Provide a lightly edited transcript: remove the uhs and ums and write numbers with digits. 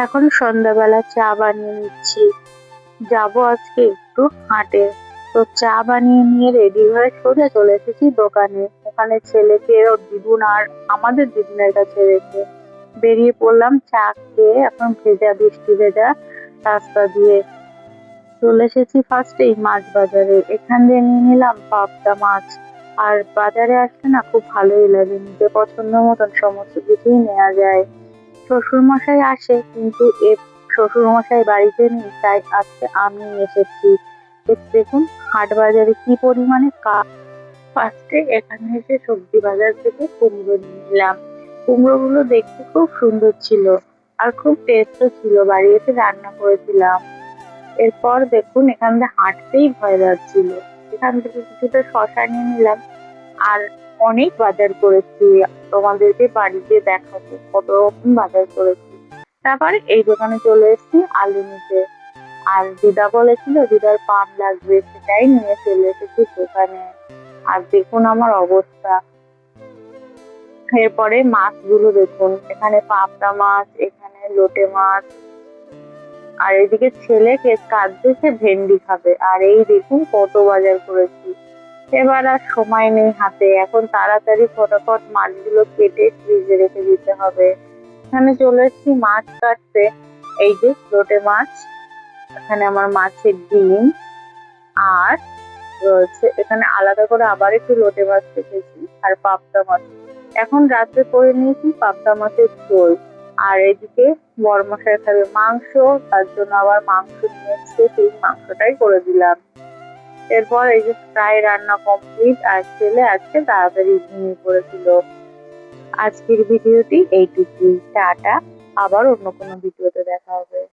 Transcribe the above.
এখন সন্ধ্যাবেলা চা বানিয়ে নিচ্ছি। যাবো আজকে একটু হাটে। তো চা বানিয়ে নিয়ে রেডি হয়ে সোজা চলে এসেছি দোকানে। ওখানে ছেলেকে ওর দিদুন আর আমাদের দিদুনের কাছে রেখে বেরিয়ে পড়লাম চা খেয়ে। এখন ভেজা বৃষ্টি ভেজা রাস্তা দিয়ে চলে এসেছি ফার্স্টেই মাছ বাজারে। এখান দিয়ে নিয়ে নিলাম পাবদা মাছ। আর বাজারে আসলে না খুব ভালোই লাগে, নিজের পছন্দ মতন সমস্ত কিছুই নেওয়া যায়। শ্বশুর মশাই আসে কিন্তু শ্বশুর মশাই বাড়িতে নেই, তাই আজকে আমি এসেছি। দেখুন হাট বাজারে কি পরিমাণে ফার্স্টে এখানে এসে সবজি বাজার থেকে কুমড়ো নিয়ে নিলাম। কুমড়ো গুলো দেখতে খুব সুন্দর ছিল আর খুব টেস্টও ছিল, বাড়ি এসে রান্না করেছিলাম। এরপর দেখুন এখান থেকে হাঁটতেই ভয় লাগছিল। এখান থেকে কিছুটা শশা নিয়ে নিলাম। আর অনেক বাজার করেছি, তোমাদেরকে বাড়িতে দেখাবো কত রকম বাজার করেছি। তারপরে এই দোকানে চলে এসেছি আলু নিতে। আর দিদা বলেছিল দিদার পাম লাগবে, সেটাই নিয়ে চলে এসেছি দোকানে। আর দেখুন আমার অবস্থা। এরপরে মাছগুলো দেখুন, এখানে পাবদা মাছ, এখানে লোটে মাছ। আর এদিকে ছেলেকে কাঁদছে ভেন্ডি খাবে। আর এই দেখুন কত বাজার করেছি। এবার আর সময় নেই হাতে, এখন তাড়াতাড়ি ফটাফট মাছগুলো কেটে ফ্রিজে রেখে দিতে হবে। এখানে চলে এসেছি মাছ কাটতে। এই যে লোটে মাছ, এখানে আমার মাছের ডিম, আর রয়েছে এখানে আলাদা করে আবার একটু লোটে মাছ রেখেছি আর পাবদা মাছ। এখন রাত্রে করে নিয়েছি পাবদা মাছের ঝোল। আর এদিকে বড় মশাই খাবে মাংস, তার জন্য আবার মাংস নিয়ে এসে সেই মাংসটাই করে দিলাম। এরপর এই যে প্রায় রান্না কমপ্লিট, আর ছেলে আজকে তাড়াতাড়ি ঘুমিয়ে পড়েছিল। আজকের ভিডিওটি এইটুকুই, টাটা। আবার অন্য কোনো ভিডিওতে দেখা হবে।